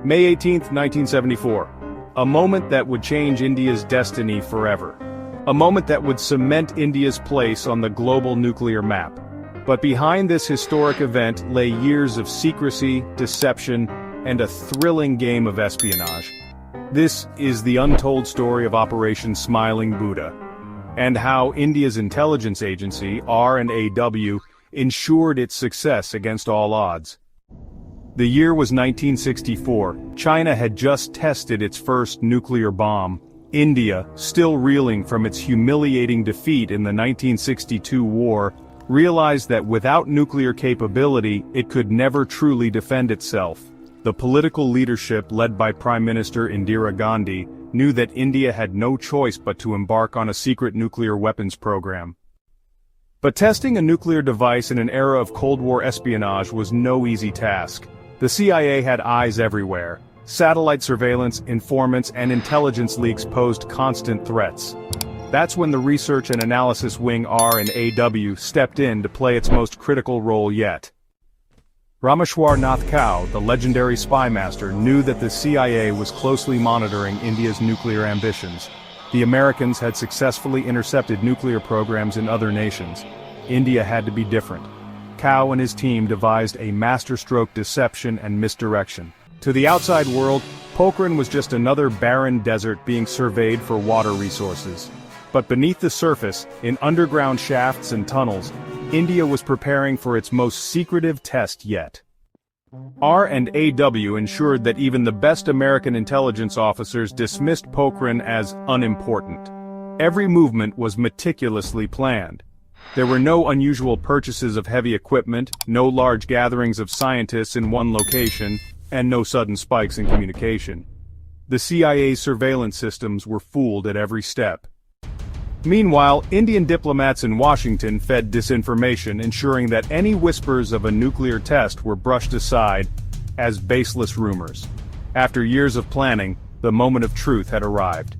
May 18, 1974. A moment that would change India's destiny forever. A moment that would cement India's place on the global nuclear map. But behind this historic event lay years of secrecy, deception, and a thrilling game of espionage. This is the untold story of Operation Smiling Buddha, and how India's intelligence agency, R&AW, ensured its success against all odds. The year was 1964. China had just tested its first nuclear bomb. India, still reeling from its humiliating defeat in the 1962 war, realized that without nuclear capability, it could never truly defend itself. The political leadership led by Prime Minister Indira Gandhi knew that India had no choice but to embark on a secret nuclear weapons program. But testing a nuclear device in an era of Cold War espionage was no easy task. The CIA had eyes everywhere. Satellite surveillance, informants, and intelligence leaks posed constant threats. That's when the Research and Analysis Wing R&AW stepped in to play its most critical role yet. Rameshwar Nath Kao, the legendary spy master, knew that the CIA was closely monitoring India's nuclear ambitions. The Americans had successfully intercepted nuclear programs in other nations. India had to be different. Kao and his team devised a masterstroke deception and misdirection. To the outside world, Pokhran was just another barren desert being surveyed for water resources. But beneath the surface, in underground shafts and tunnels, India was preparing for its most secretive test yet. R&AW ensured that even the best American intelligence officers dismissed Pokhran as unimportant. Every movement was meticulously planned. There were no unusual purchases of heavy equipment, no large gatherings of scientists in one location, and no sudden spikes in communication. The CIA's surveillance systems were fooled at every step. Meanwhile, Indian diplomats in Washington fed disinformation, ensuring that any whispers of a nuclear test were brushed aside as baseless rumors. After years of planning, the moment of truth had arrived.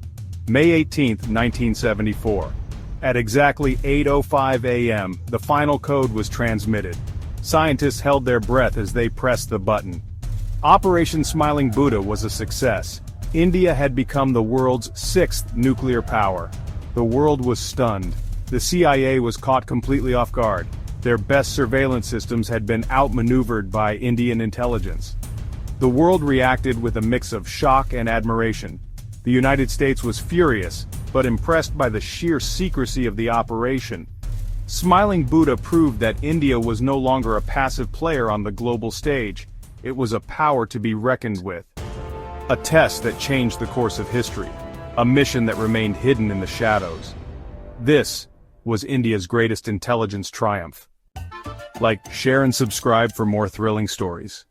May 18, 1974. At exactly 8:05 a.m., the final code was transmitted. Scientists held their breath as they pressed the button. Operation Smiling Buddha was a success. India had become the world's sixth nuclear power. The world was stunned. The CIA was caught completely off guard. Their best surveillance systems had been outmaneuvered by Indian intelligence. The world reacted with a mix of shock and admiration. The United States was furious, but impressed by the sheer secrecy of the operation. Smiling Buddha proved that India was no longer a passive player on the global stage. It was a power to be reckoned with. A test that changed the course of history. A mission that remained hidden in the shadows. This was India's greatest intelligence triumph. Like, share and subscribe for more thrilling stories.